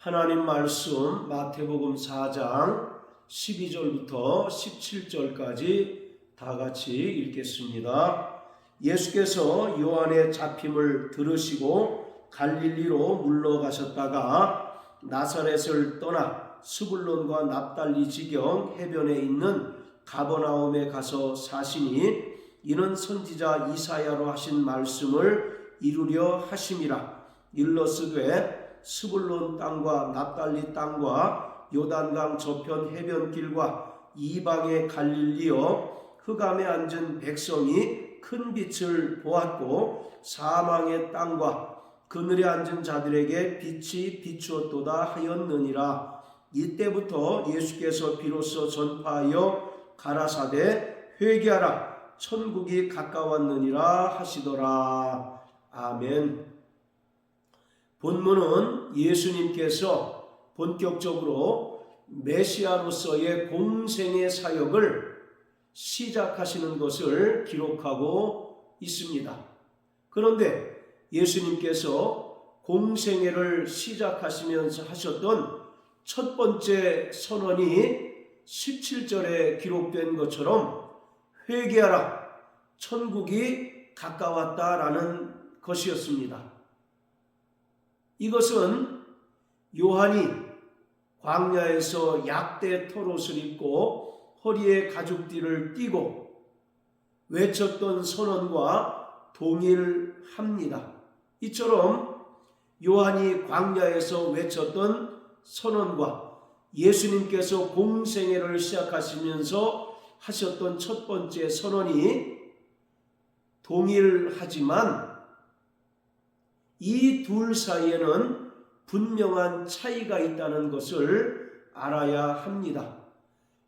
하나님 말씀 마태복음 4장 12절부터 17절까지 다 같이 읽겠습니다. 예수께서 요한의 잡힘을 들으시고 갈릴리로 물러가셨다가 나사렛을 떠나 스불론과 납달리 지경 해변에 있는 가버나움에 가서 사시니 이는 선지자 이사야로 하신 말씀을 이루려 하심이라. 일러스되 스불론 땅과 납달리 땅과 요단강 저편 해변길과 이방의 갈릴리여, 흑암에 앉은 백성이 큰 빛을 보았고 사망의 땅과 그늘에 앉은 자들에게 빛이 비추었도다 하였느니라. 이때부터 예수께서 비로소 전파하여 가라사대 회개하라 천국이 가까웠느니라 하시더라. 아멘. 본문은 예수님께서 본격적으로 메시아로서의 공생의 사역을 시작하시는 것을 기록하고 있습니다. 그런데 예수님께서 공생애를 시작하시면서 하셨던 첫 번째 선언이 17절에 기록된 것처럼 회개하라 천국이 가까웠다라는 것이었습니다. 이것은 요한이 광야에서 약대 털옷을 입고 허리에 가죽띠를 띠고 외쳤던 선언과 동일합니다. 이처럼 요한이 광야에서 외쳤던 선언과 예수님께서 공생애를 시작하시면서 하셨던 첫 번째 선언이 동일하지만 이 둘 사이에는 분명한 차이가 있다는 것을 알아야 합니다.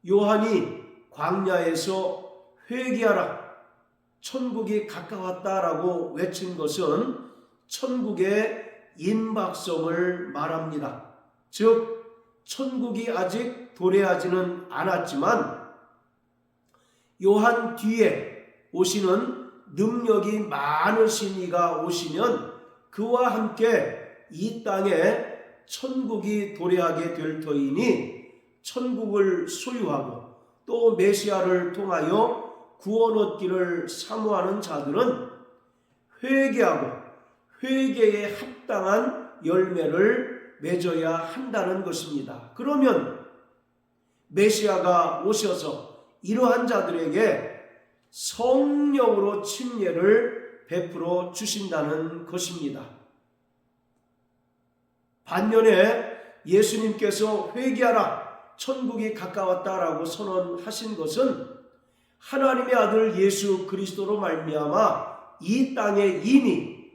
요한이 광야에서 회개하라 천국이 가까웠다라고 외친 것은 천국의 임박성을 말합니다. 즉 천국이 아직 도래하지는 않았지만 요한 뒤에 오시는 능력이 많으신 이가 오시면 그와 함께 이 땅에 천국이 도래하게 될 터이니 천국을 소유하고 또 메시아를 통하여 구원 얻기를 사모하는 자들은 회개하고 회개에 합당한 열매를 맺어야 한다는 것입니다. 그러면 메시아가 오셔서 이러한 자들에게 성령으로 침례를 베풀어 주신다는 것입니다. 반면에 예수님께서 회개하라 천국이 가까웠다라고 선언하신 것은 하나님의 아들 예수 그리스도로 말미암아 이 땅에 이미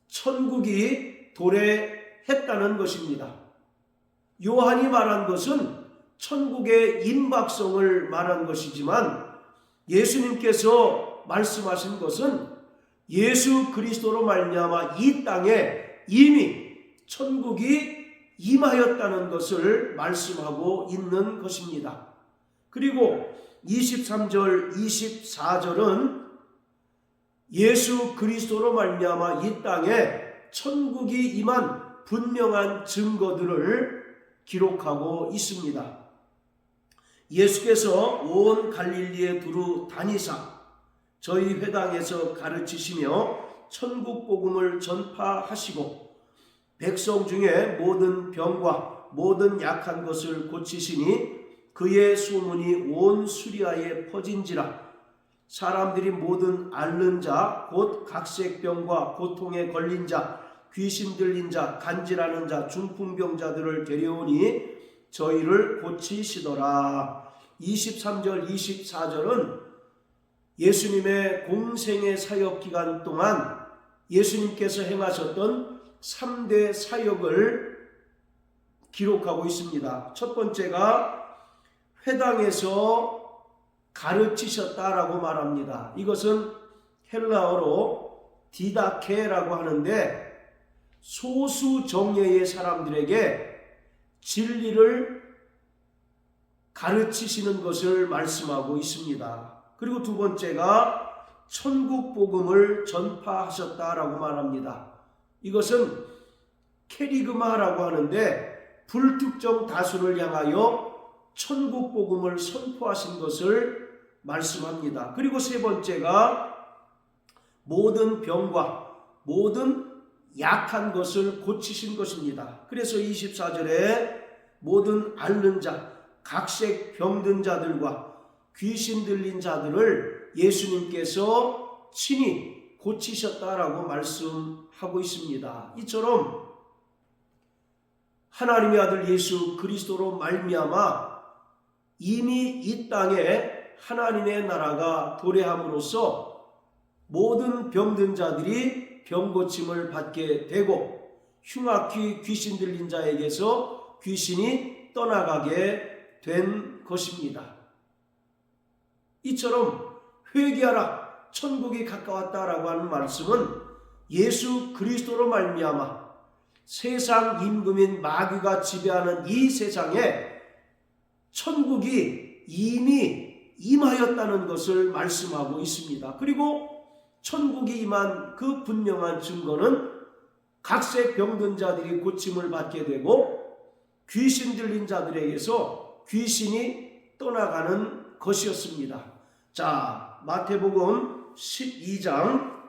천국이 도래했다는 것입니다. 요한이 말한 것은 천국의 임박성을 말한 것이지만 예수님께서 말씀하신 것은 예수 그리스도로 말미암아 이 땅에 이미 천국이 임하였다는 것을 말씀하고 있는 것입니다. 그리고 23절, 24절은 예수 그리스도로 말미암아 이 땅에 천국이 임한 분명한 증거들을 기록하고 있습니다. 예수께서 온 갈릴리에 두루 다니사 저희 회당에서 가르치시며 천국 복음을 전파하시고 백성 중에 모든 병과 모든 약한 것을 고치시니 그의 소문이 온 수리아에 퍼진지라. 사람들이 모든 앓는 자 곧 각색병과 고통에 걸린 자 귀신 들린 자 간질하는 자 중풍병자들을 데려오니 저희를 고치시더라. 23절 24절은 예수님의 공생의 사역 기간 동안 예수님께서 행하셨던 3대 사역을 기록하고 있습니다. 첫 번째가 회당에서 가르치셨다라고 말합니다. 이것은 헬라어로 디다케라고 하는데 소수 정예의 사람들에게 진리를 가르치시는 것을 말씀하고 있습니다. 그리고 두 번째가 천국 복음을 전파하셨다라고 말합니다. 이것은 케리그마라고 하는데 불특정 다수를 향하여 천국 복음을 선포하신 것을 말씀합니다. 그리고 세 번째가 모든 병과 모든 약한 것을 고치신 것입니다. 그래서 24절에 모든 앓는 자, 각색 병든 자들과 귀신 들린 자들을 예수님께서 친히 고치셨다라고 말씀하고 있습니다. 이처럼 하나님의 아들 예수 그리스도로 말미암아 이미 이 땅에 하나님의 나라가 도래함으로써 모든 병든 자들이 병고침을 받게 되고 흉악히 귀신 들린 자에게서 귀신이 떠나가게 된 것입니다. 이처럼 회개하라 천국이 가까웠다라고 하는 말씀은 예수 그리스도로 말미암아 세상 임금인 마귀가 지배하는 이 세상에 천국이 이미 임하였다는 것을 말씀하고 있습니다. 그리고 천국이 임한 그 분명한 증거는 각색 병든 자들이 고침을 받게 되고 귀신 들린 자들에게서 귀신이 떠나가는 것이었습니다. 자, 마태복음 12장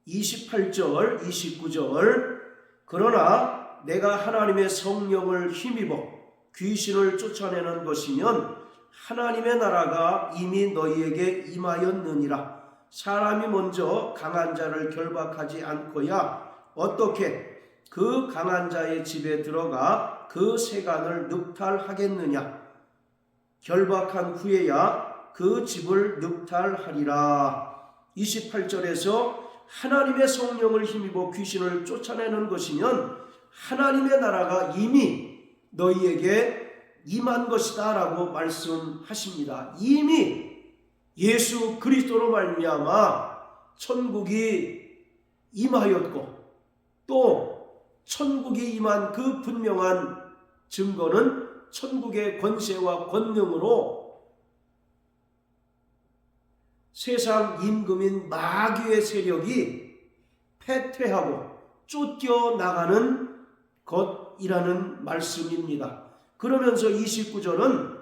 28절 29절 그러나 내가 하나님의 성령을 힘입어 귀신을 쫓아내는 것이면 하나님의 나라가 이미 너희에게 임하였느니라. 사람이 먼저 강한 자를 결박하지 않고야 어떻게 그 강한 자의 집에 들어가 그 세간을 늑탈하겠느냐. 결박한 후에야 그 집을 늑탈하리라. 28절에서 하나님의 성령을 힘입어 귀신을 쫓아내는 것이면 하나님의 나라가 이미 너희에게 임한 것이다 라고 말씀하십니다. 이미 예수 그리스도로 말미암아 천국이 임하였고 또 천국이 임한 그 분명한 증거는 천국의 권세와 권능으로 세상 임금인 마귀의 세력이 패퇴하고 쫓겨나가는 것이라는 말씀입니다. 그러면서 29절은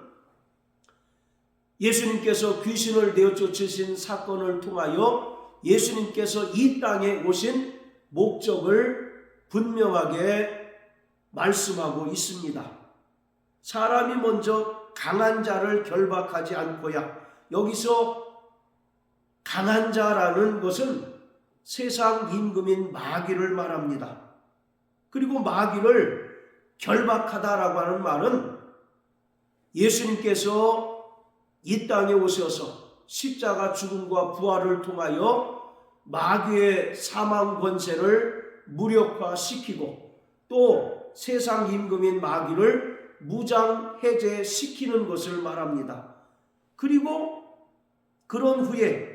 예수님께서 귀신을 내어쫓으신 사건을 통하여 예수님께서 이 땅에 오신 목적을 분명하게 말씀하고 있습니다. 사람이 먼저 강한 자를 결박하지 않고야, 여기서 강한 자라는 것은 세상 임금인 마귀를 말합니다. 그리고 마귀를 결박하다라고 하는 말은 예수님께서 이 땅에 오셔서 십자가 죽음과 부활을 통하여 마귀의 사망 권세를 무력화시키고 또 세상 임금인 마귀를 무장 해제시키는 것을 말합니다. 그리고 그런 후에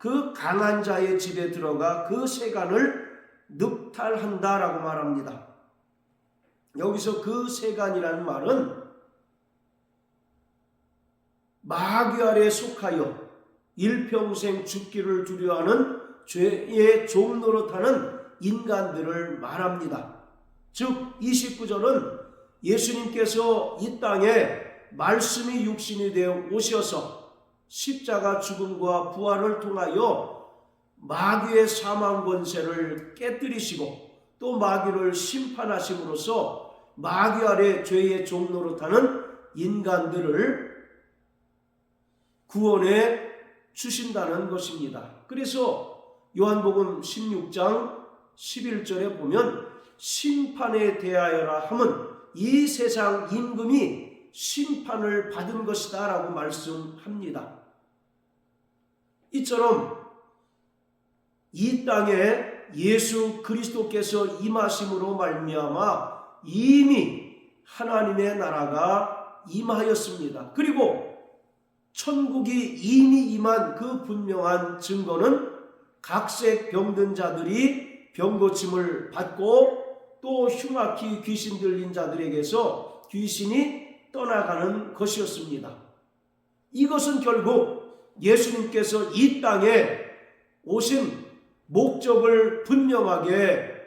그 강한 자의 집에 들어가 그 세간을 늑탈한다라고 말합니다. 여기서 그 세간이라는 말은 마귀 아래에 속하여 일평생 죽기를 두려워하는 죄의 종노릇하는 인간들을 말합니다. 즉 29절은 예수님께서 이 땅에 말씀이 육신이 되어 오셔서 십자가 죽음과 부활을 통하여 마귀의 사망 권세를 깨뜨리시고 또 마귀를 심판하심으로써 마귀 아래 죄의 종노릇하는 인간들을 구원해 주신다는 것입니다. 그래서 요한복음 16장 11절에 보면 심판에 대하여라 함은 이 세상 임금이 심판을 받은 것이다 라고 말씀합니다. 이처럼 이 땅에 예수 그리스도께서 임하심으로 말미암아 이미 하나님의 나라가 임하였습니다. 그리고 천국이 이미 임한 그 분명한 증거는 각색 병든 자들이 병고침을 받고 또 흉악히 귀신 들린 자들에게서 귀신이 떠나가는 것이었습니다. 이것은 결국 예수님께서 이 땅에 오신 목적을 분명하게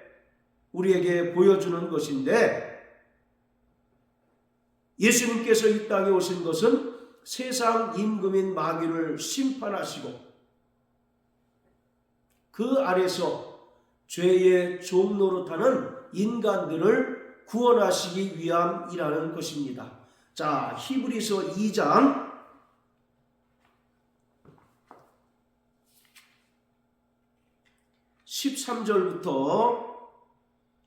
우리에게 보여주는 것인데, 예수님께서 이 땅에 오신 것은 세상 임금인 마귀를 심판하시고 그 아래서 죄의 종노릇하는 인간들을 구원하시기 위함이라는 것입니다. 자, 히브리서 2장 13절부터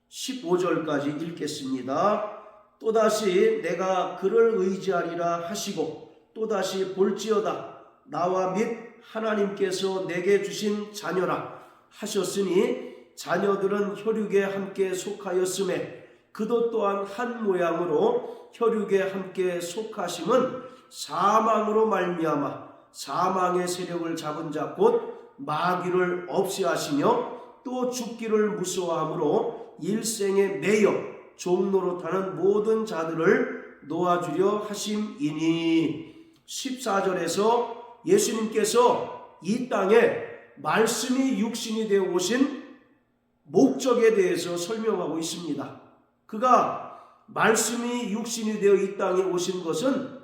15절까지 읽겠습니다. 또다시 내가 그를 의지하리라 하시고 또다시 볼지어다 나와 및 하나님께서 내게 주신 자녀라 하셨으니 자녀들은 혈육에 함께 속하였음에 그도 또한 한 모양으로 혈육에 함께 속하심은 사망으로 말미암아 사망의 세력을 잡은 자 곧 마귀를 없이 하시며 또 죽기를 무서워함으로 일생에 매여 종노릇하는 모든 자들을 놓아주려 하심이니. 14절에서 예수님께서 이 땅에 말씀이 육신이 되어 오신 목적에 대해서 설명하고 있습니다. 그가 말씀이 육신이 되어 이 땅에 오신 것은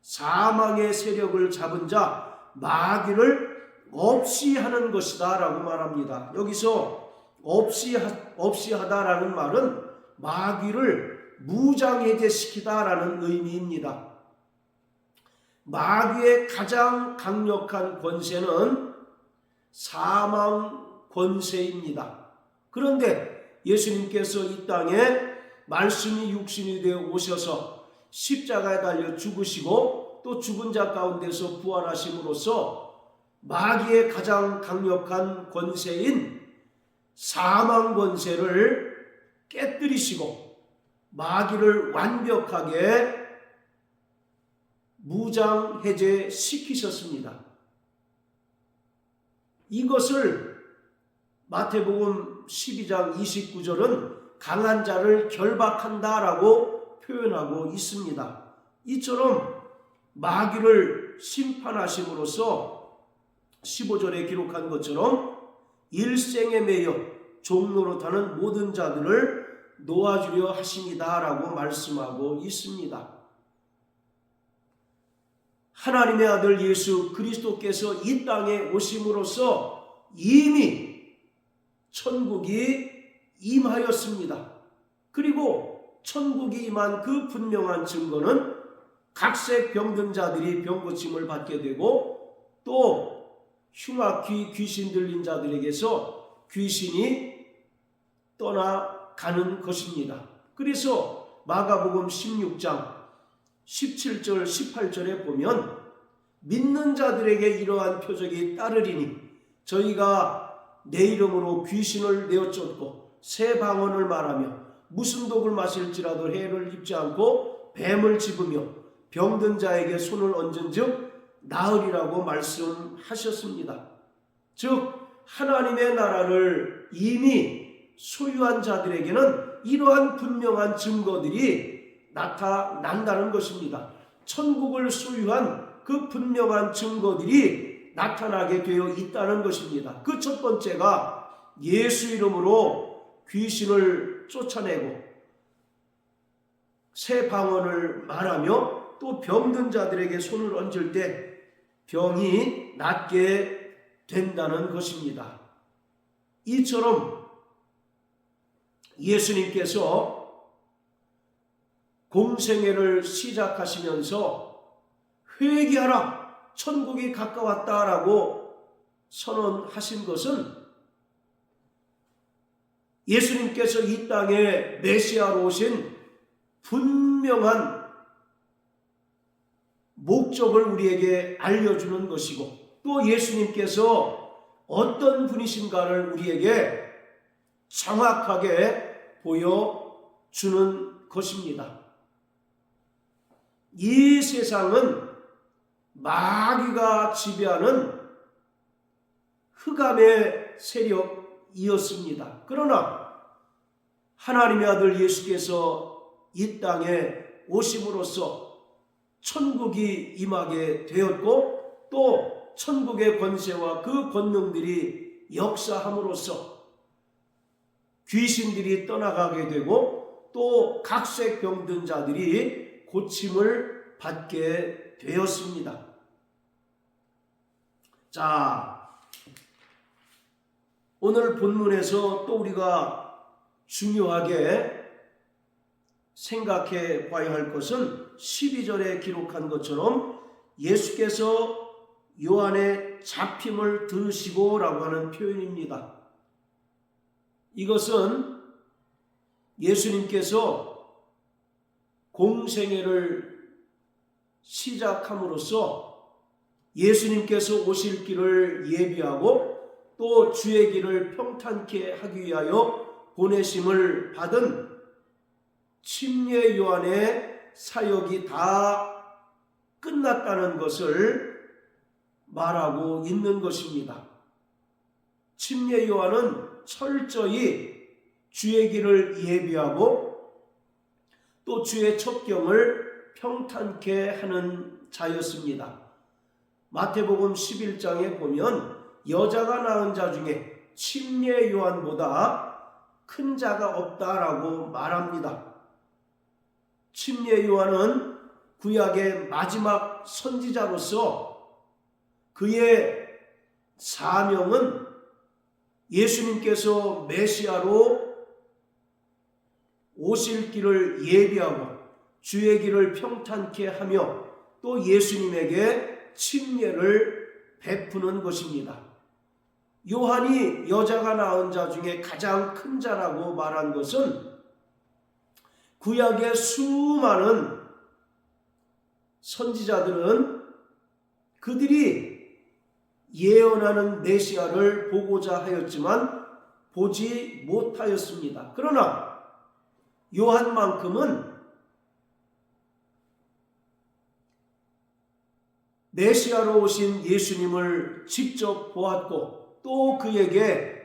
사망의 세력을 잡은 자 마귀를 없이 하는 것이다 라고 말합니다. 여기서 없이 하다라는 말은 마귀를 무장해제시키다 라는 의미입니다. 마귀의 가장 강력한 권세는 사망 권세입니다. 그런데 예수님께서 이 땅에 말씀이 육신이 되어 오셔서 십자가에 달려 죽으시고 또 죽은 자 가운데서 부활하심으로써 마귀의 가장 강력한 권세인 사망 권세를 깨뜨리시고 마귀를 완벽하게 무장해제시키셨습니다. 이것을 마태복음 12장 29절은 강한 자를 결박한다라고 표현하고 있습니다. 이처럼 마귀를 심판하심으로써 15절에 기록한 것처럼 일생에 매여 종노릇하는 모든 자들을 놓아주려 하십니다 라고 말씀하고 있습니다. 하나님의 아들 예수 그리스도께서 이 땅에 오심으로써 이미 천국이 임하였습니다. 그리고 천국이 임한 그 분명한 증거는 각색 병든 자들이 병고침을 받게 되고 또 흉악귀 귀신 들린 자들에게서 귀신이 떠나가는 것입니다. 그래서 마가복음 16장 17절 18절에 보면 믿는 자들에게 이러한 표적이 따르리니 저희가 내 이름으로 귀신을 내어 쫓고 새 방언을 말하며 무슨 독을 마실지라도 해를 입지 않고 뱀을 집으며 병든 자에게 손을 얹은즉 나으리라고 말씀하셨습니다. 즉 하나님의 나라를 이미 소유한 자들에게는 이러한 분명한 증거들이 나타난다는 것입니다. 천국을 소유한 그 분명한 증거들이 나타나게 되어 있다는 것입니다. 그 첫 번째가 예수 이름으로 귀신을 쫓아내고 새 방언을 말하며 또 병든 자들에게 손을 얹을 때 병이 낫게 된다는 것입니다. 이처럼 예수님께서 공생애를 시작하시면서 회개하라 천국이 가까웠다라고 선언하신 것은 예수님께서 이 땅에 메시아로 오신 분명한 목적을 우리에게 알려주는 것이고 또 예수님께서 어떤 분이신가를 우리에게 정확하게 보여주는 것입니다. 이 세상은 마귀가 지배하는 흑암의 세력이었습니다. 그러나 하나님의 아들 예수께서 이 땅에 오심으로써 천국이 임하게 되었고 또 천국의 권세와 그 권능들이 역사함으로써 귀신들이 떠나가게 되고 또 각색 병든 자들이 고침을 받게 되었습니다. 자, 오늘 본문에서 또 우리가 중요하게 생각해 봐야 할 것은 12절에 기록한 것처럼 예수께서 요한의 잡힘을 들으시고 라고 하는 표현입니다. 이것은 예수님께서 공생애를 시작함으로써 예수님께서 오실 길을 예비하고 또 주의 길을 평탄케 하기 위하여 보내심을 받은 침례 요한의 사역이 다 끝났다는 것을 말하고 있는 것입니다. 침례 요한은 철저히 주의 길을 예비하고 또 주의 첩경을 평탄케 하는 자였습니다. 마태복음 11장에 보면 여자가 낳은 자 중에 침례 요한보다 큰 자가 없다라고 말합니다. 침례 요한은 구약의 마지막 선지자로서 그의 사명은 예수님께서 메시아로 오실 길을 예비하고 주의 길을 평탄케 하며 또 예수님에게 침례를 베푸는 것입니다. 요한이 여자가 낳은 자 중에 가장 큰 자라고 말한 것은 구약의 수많은 선지자들은 그들이 예언하는 메시아를 보고자 하였지만 보지 못하였습니다. 그러나 요한만큼은 메시아로 오신 예수님을 직접 보았고 또 그에게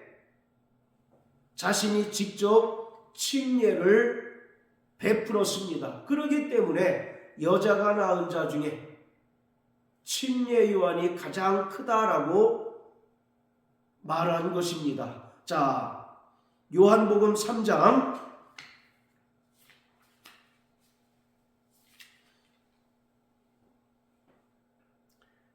자신이 직접 침례를 베풀었습니다. 그렇기 때문에 여자가 낳은 자 중에 침례 요한이 가장 크다라고 말한 것입니다. 자, 요한복음 3장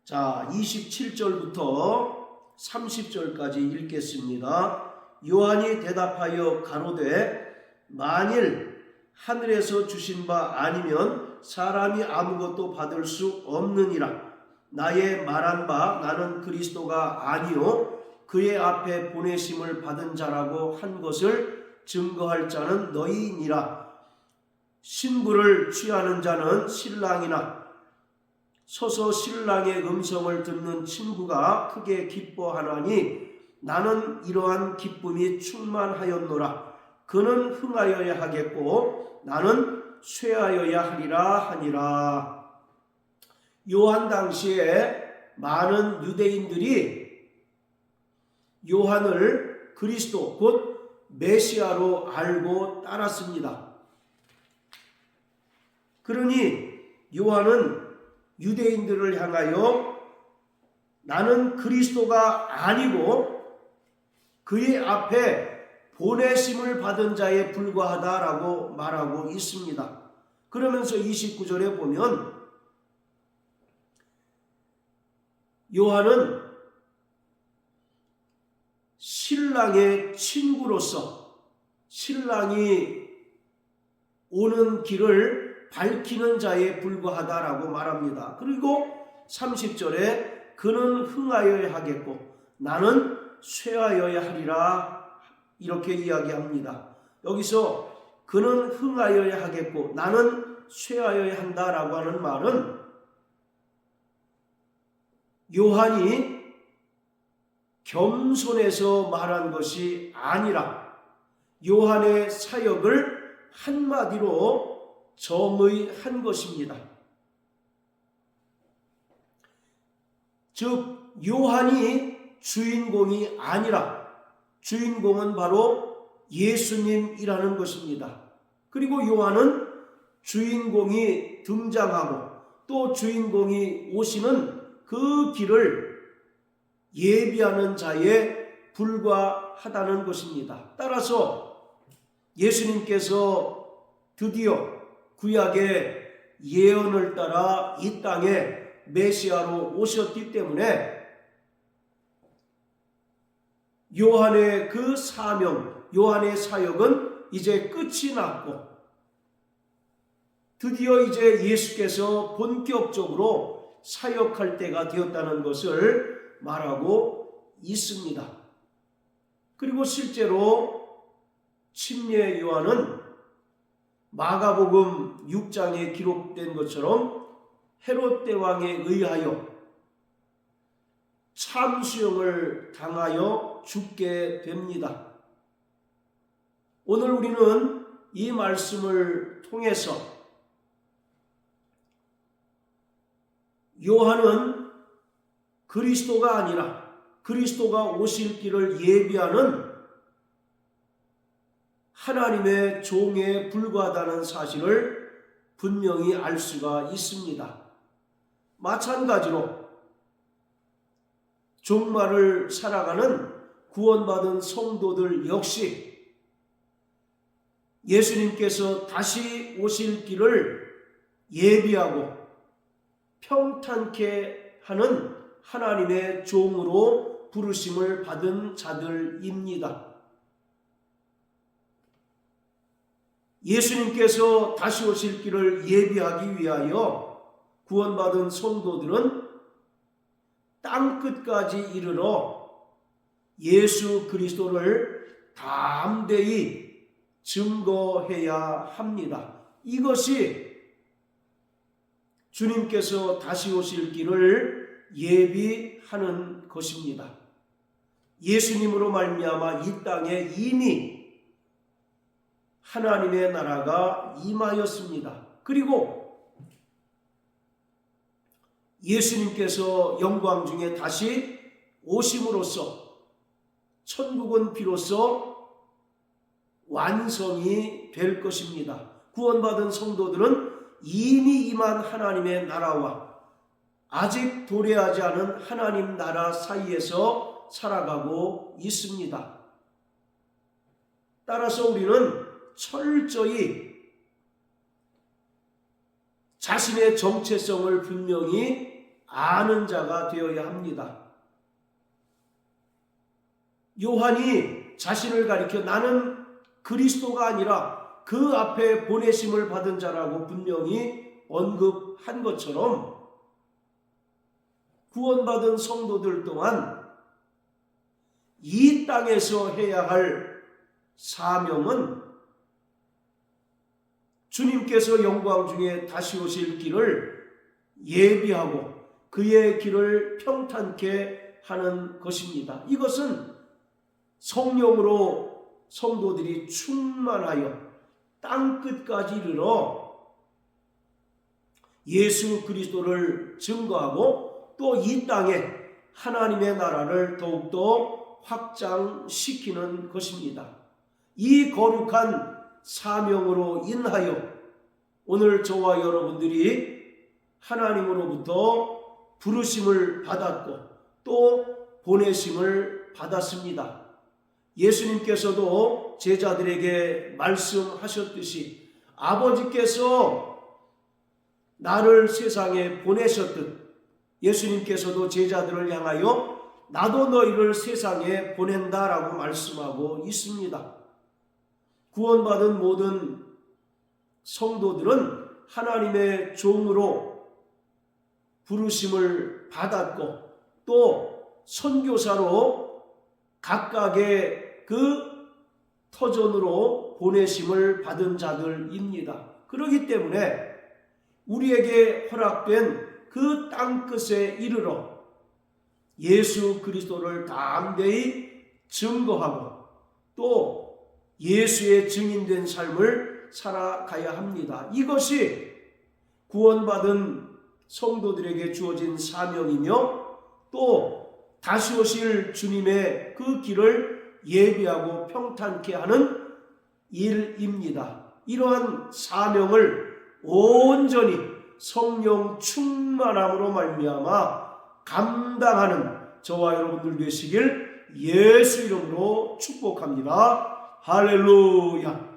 자 27절부터 30절까지 읽겠습니다. 요한이 대답하여 가로되 만일 하늘에서 주신 바 아니면 사람이 아무것도 받을 수 없느니라. 나의 말한 바 나는 그리스도가 아니요 그의 앞에 보내심을 받은 자라고 한 것을 증거할 자는 너희니라. 신부를 취하는 자는 신랑이나 서서 신랑의 음성을 듣는 친구가 크게 기뻐하나니 나는 이러한 기쁨이 충만하였노라. 그는 흥하여야 하겠고 나는 쇠하여야 하리라 하니라. 요한 당시에 많은 유대인들이 요한을 그리스도 곧 메시아로 알고 따랐습니다. 그러니 요한은 유대인들을 향하여 나는 그리스도가 아니고 그의 앞에 보내심을 받은 자에 불과하다라고 말하고 있습니다. 그러면서 29절에 보면 요한은 신랑의 친구로서 신랑이 오는 길을 밝히는 자에 불과하다라고 말합니다. 그리고 30절에 그는 흥하여야 하겠고 나는 쇠하여야 하리라 이렇게 이야기합니다. 여기서 그는 흥하여야 하겠고 나는 쇠하여야 한다라고 하는 말은 요한이 겸손해서 말한 것이 아니라 요한의 사역을 한마디로 정의한 것입니다. 즉 요한이 주인공이 아니라 주인공은 바로 예수님이라는 것입니다. 그리고 요한은 주인공이 등장하고 또 주인공이 오시는 그 길을 예비하는 자에 불과하다는 것입니다. 따라서 예수님께서 드디어 구약의 예언을 따라 이 땅에 메시아로 오셨기 때문에 요한의 그 사명, 요한의 사역은 이제 끝이 났고 드디어 이제 예수께서 본격적으로 사역할 때가 되었다는 것을 말하고 있습니다. 그리고 실제로 침례 요한은 마가복음 6장에 기록된 것처럼 헤롯 대왕에 의하여 참수형을 당하여 죽게 됩니다. 오늘 우리는 이 말씀을 통해서 요한은 그리스도가 아니라 그리스도가 오실 길을 예비하는 하나님의 종에 불과하다는 사실을 분명히 알 수가 있습니다. 마찬가지로 종말을 살아가는 구원받은 성도들 역시 예수님께서 다시 오실 길을 예비하고 평탄케 하는 하나님의 종으로 부르심을 받은 자들입니다. 예수님께서 다시 오실 길을 예비하기 위하여 구원받은 성도들은 땅끝까지 이르러 예수 그리스도를 담대히 증거해야 합니다. 이것이 주님께서 다시 오실 길을 예비하는 것입니다. 예수님으로 말미암아 이 땅에 이미 하나님의 나라가 임하였습니다. 그리고 예수님께서 영광 중에 다시 오심으로써 천국은 비로소 완성이 될 것입니다. 구원받은 성도들은 이미 임한 하나님의 나라와 아직 도래하지 않은 하나님 나라 사이에서 살아가고 있습니다. 따라서 우리는 철저히 자신의 정체성을 분명히 아는 자가 되어야 합니다. 요한이 자신을 가리켜 나는 그리스도가 아니라 그 앞에 보내심을 받은 자라고 분명히 언급한 것처럼 구원받은 성도들 또한 이 땅에서 해야 할 사명은 주님께서 영광 중에 다시 오실 길을 예비하고 그의 길을 평탄케 하는 것입니다. 이것은 성령으로 성도들이 충만하여 땅끝까지 이르러 예수 그리스도를 증거하고 또 이 땅에 하나님의 나라를 더욱더 확장시키는 것입니다. 이 거룩한 사명으로 인하여 오늘 저와 여러분들이 하나님으로부터 부르심을 받았고 또 보내심을 받았습니다. 예수님께서도 제자들에게 말씀하셨듯이 아버지께서 나를 세상에 보내셨듯 예수님께서도 제자들을 향하여 나도 너희를 세상에 보낸다라고 말씀하고 있습니다. 구원받은 모든 성도들은 하나님의 종으로 부르심을 받았고 또 선교사로 각각의 그 터전으로 보내심을 받은 자들입니다. 그렇기 때문에 우리에게 허락된 그 땅끝에 이르러 예수 그리스도를 담대히 증거하고 또 예수의 증인된 삶을 살아가야 합니다. 이것이 구원받은 성도들에게 주어진 사명이며 또 다시 오실 주님의 그 길을 예비하고 평탄케 하는 일입니다. 이러한 사명을 온전히 성령 충만함으로 말미암아 감당하는 저와 여러분들 되시길 예수 이름으로 축복합니다. 할렐루야.